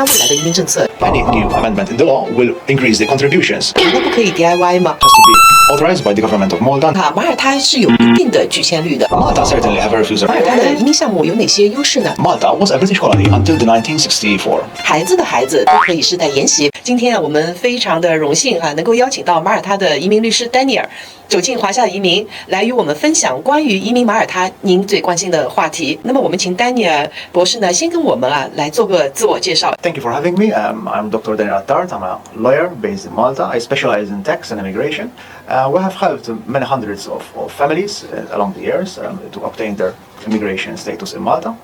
未来的移民政策 Any new amendment in the law will increase the contributions. 那不可以 DIY 吗？ Has to be authorized by the government of Malta. 马耳他是有一定的局限率的。 Malta certainly have a refusal. 马耳他的移民项目有哪些优势呢？ Malta was a British colony until the 1964. 孩子的孩子都可以世代沿袭。今天啊，我们非常的荣幸能够邀请到马耳他的移民律师丹尼尔走进华夏移民，来与我们分享关于移民马耳他您最关心的话题。那么我们请丹尼尔博士呢，先跟我们来做个自我介绍。 Thank you for having me. I'm Dr. Daniel Attard. I'm a lawyer based in Malta. I specialize in tax and immigration. We have helped many hundreds of families along the years to obtain their immigration status in Malta.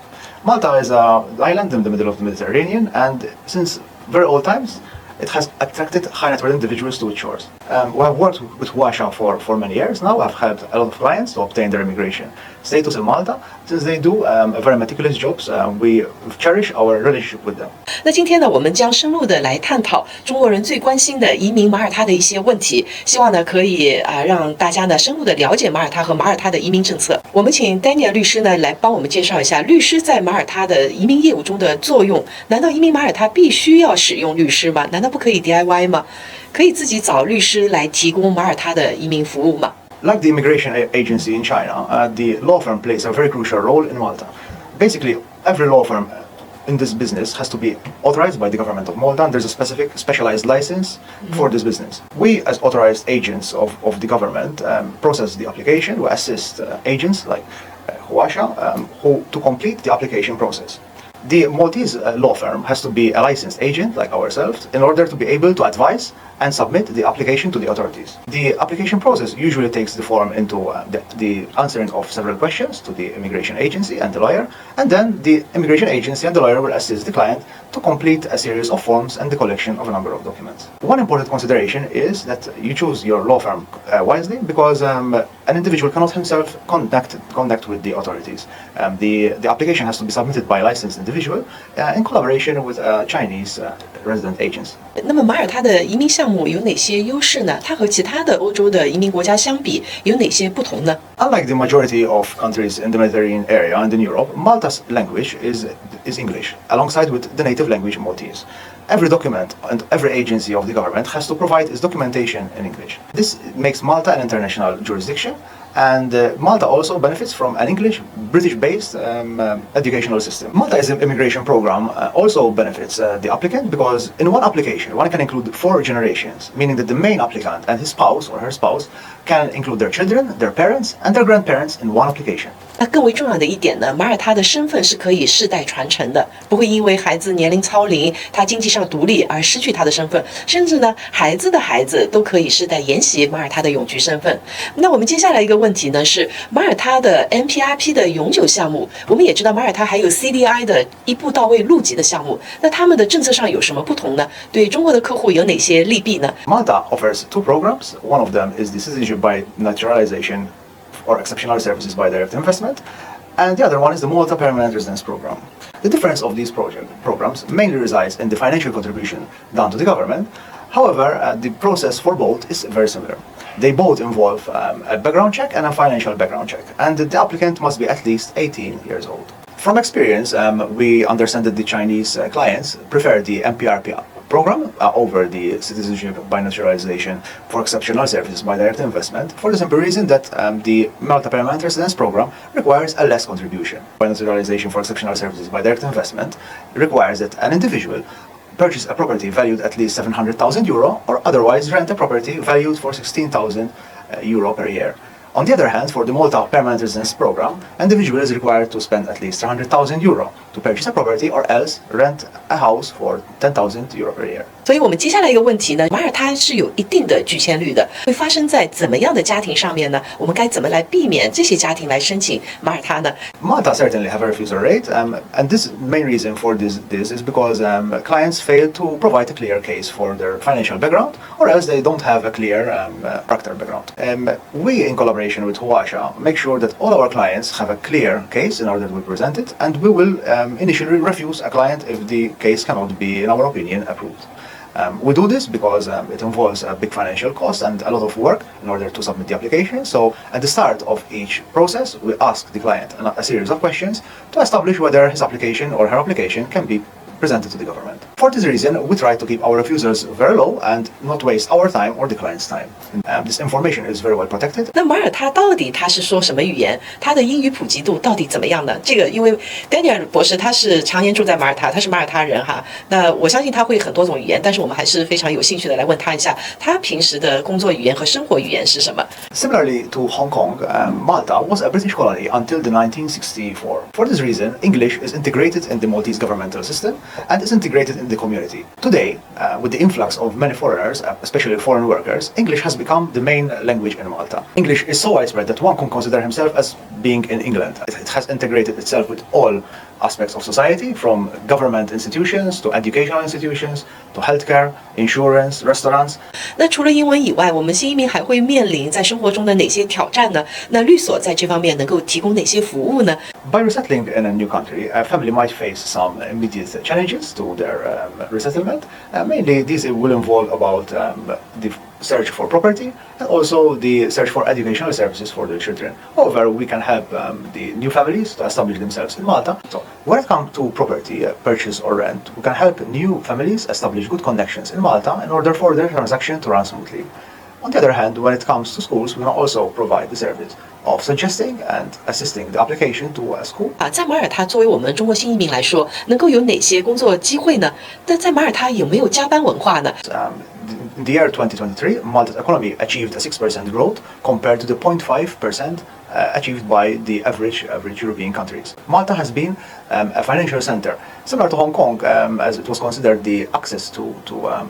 Malta is an island in the middle of the Mediterranean, and since very old times, it has attracted high net worth individuals to its shores. We have worked with Huasha for many years now. I've helped a lot of clients to obtain their immigration status in Malta. Since they do very meticulous jobs, we cherish our relationship with them. 那今天呢，我们将深入的来探讨中国人最关心的移民马耳他的一些问题，希望呢可以让大家呢深入的了解马耳他和马耳他的移民政策。我们请 Daniel 律师呢来帮我们介绍一下律师在马耳他的移民业务中的作用。难道移民马耳他必须要使用律师吗？难道不可以 DIY 吗？可以自己找律师来提供马耳他的移民服务吗？ Like the immigration agency in China, the law firm plays a very crucial role in Malta. Basically, every law firm in this business has to be authorized by the government of Malta, and there's a specialized license for this business. We, as authorized agents of the government, process the application. We assist agents like Huasha to complete the application process. The Maltese law firm has to be a licensed agent like ourselves in order to be able to advise and submit the application to the authorities. The application process usually takes the form into the answering of several questions to the immigration agency and the lawyer, and then the immigration agency and the lawyer will assist the client to complete a series of forms and the collection of a number of documents. One important consideration is that you choose your law firm wisely, because an individual cannot himself conduct with the authorities. The application has to be submitted by a licensed individual in collaboration with Chinese resident agents. 那么马耳他的移民项目有哪些优势呢？它和其他的欧洲的移民国家相比有哪些不同呢？ Unlike the majority of countries in the Mediterranean area and in Europe, Malta's language is English, alongside with the native language Maltese. Every document and every agency of the government has to provide its documentation in English. This makes Malta an international jurisdiction, and Malta also benefits from an English, British-based educational system. Malta's immigration program also benefits the applicant, because in one application, one can include 4 generations, meaning that the main applicant and his spouse or her spouse can include their children, their parents, and their grandparents in one application. 那更为重要的一点呢，马耳他的身份是可以世代传承的，不会因为孩子年龄超龄，他经济上独立而失去他的身份，甚至呢，孩子的孩子都可以世代沿袭马耳他的永居身份。那我们接下来一个问题呢是马耳他的 MPRP 的永久项目，我们也知道马耳他还有 CDI 的一步到位入籍的项目，那他们的政策上有什么不同呢？对中国的客户有哪些利弊呢？ Malta offers 2 programs. One of them is the citizenship by naturalization or exceptional services by direct investment, and the other one is the Malta Permanent Residence Program. The difference of these programs mainly resides in the financial contribution done to the government. However, the process for both is very similar. They both involve a background check and a financial background check, and the applicant must be at least 18 years old. From experience, we understand that the Chinese clients prefer the MPRP program over the citizenship by naturalization for exceptional services by direct investment, for the simple reason that the Malta Permanent Residence Program requires a less contribution. By naturalization for exceptional services by direct investment requires that an individual purchase a property valued at least 700,000 euro, or otherwise rent a property valued for 16,000 euro per year. On the other hand, for the Malta Permanent Residence Program, an individual is required to spend at least 300,000 euro to purchase a property, or else rent a house for 10,000 euro per year. 所以我们接下来一个问题呢，马耳他是有一定的局限率的，会发生在怎么样的家庭上面呢？我们该怎么来避免这些家庭来申请马耳他呢？ Malta certainly have a refusal rate, and this main reason for this is because clients fail to provide a clear case for their financial background, or else they don't have a clear practical background. We, in collaboration with Huasha, make sure that all our clients have a clear case in order to present it, and we will initially refuse a client if the case cannot be, in our opinion, approved. We do this because it involves a big financial cost and a lot of work in order to submit the application. So at the start of each process, we ask the client a series of questions to establish whether his application or her application can be presented to the government. For this reason, we try to keep our refusals very low and not waste our time or the client's time. This information is very well protected. 那马耳他到底他是说什么语言？他的英语普及度到底怎么样呢？这个因为 Daniel 博士他是常年住在马耳他，他是马耳他人哈。那我相信他会很多种语言，但是我们还是非常有兴趣的来问他一下，他平时的工作语言和生活语言是什么？ Similarly to Hong Kong, Malta was a British colony until the 1964. For this reason, English is integrated in the Maltese governmental system and is integrated in the community. Today, with the influx of many foreigners, especially foreign workers, English has become the main language in Malta. English is so widespread that one can consider himself as being in England. It has integrated itself with all aspects of society, from government institutions to educational institutions to healthcare, insurance, restaurants. 那除了英文以外，我们新移民还会面临在生活中的哪些挑战呢？那律所在这方面能够提供哪些服务呢？ By resettling in a new country, a family might face some immediate challenges to their resettlement. Mainly, these will involve about the search for property and also the search for educational services for the children. However, we can help the new families to establish themselves in Malta. So, when it comes to property, purchase or rent, we can help new families establish good connections in Malta in order for their transaction to run smoothly. On the other hand, when it comes to schools, we can also provide the service of suggesting and assisting the application to a school. 在马耳他作为我们中国新移民来说，能够有哪些工作机会呢？那在马耳他有没有加班文化呢？ In the year 2023, Malta's economy achieved a 6% growth compared to the 0.5% achieved by the average European countries. Malta has been a financial center. Similar to Hong Kong, as it was considered the access to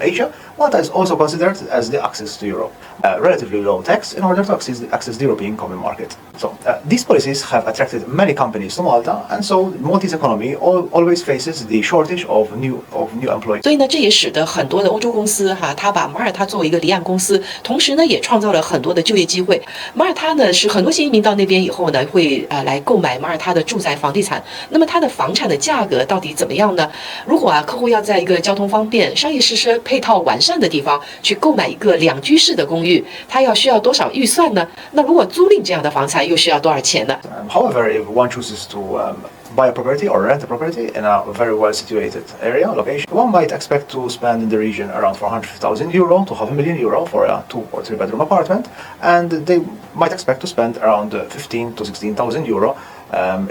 Asia, Malta is also considered as the access to Europe. Relatively low tax in order to access the European common market. So these policies have attracted many companies to Malta, and so Maltese economy always faces the shortage of new employees. 所以呢，这也使得很多的欧洲公司它把马耳他作为一个离岸公司，同时呢，也创造了很多的就业机会。马耳他呢，是很多新移民到那边以后呢，会来购买马耳他的住宅房地产。那么它的房产的价格到底怎么样呢？如果客户要在一个交通方便、商业设施配套完善的地方去购买一个2居室的公寓，它需要多少预算呢？那如果租赁这样的房产又需要多少钱呢？ However, if one chooses to buy a property or rent a property in a very well situated area, location, one might expect to spend in the region around 450,000 euro to €500,000 for a 2 or 3 bedroom apartment, and they might expect to spend around 15 to 16,000 euro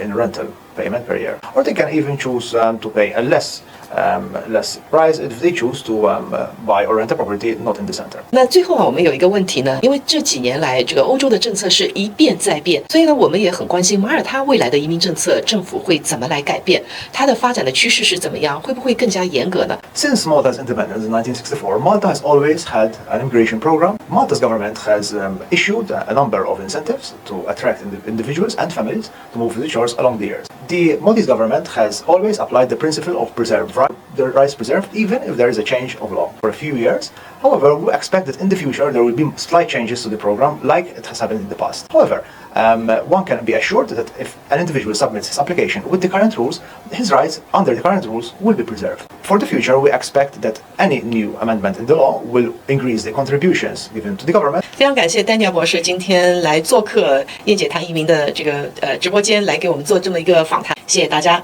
in rental payment per year. Or they can even choose to pay a less price if they choose to buy or rent a property not in the center. 那最后我们有一个问题呢，因为这几年来这个欧洲的政策是一变再变，所以呢，我们也很关心马耳他未来的移民政策，政府会怎么来改变？它的发展的趋势是怎么样？会不会更加严格呢？ Since Malta's independence in 1964, Malta has always had an immigration program. Malta's government has issued a number of incentives to attract individuals and families to move to the shores along the years. The Maltese government has always applied the principle of the rights preserved, even if there is a change of law for a few years. However, we expect that in the future there will be slight changes to the program, like it has happened in the past. However, one can be assured that if an individual submits his application with the current rules, his rights under the current rules will be preserved. For the future, we expect that any new amendment in the law will increase the contributions given to the government. 非常感谢丹尼尔博士今天来做客燕姐谈移民的这个直播间，来给我们做这么一个访谈，谢谢大家。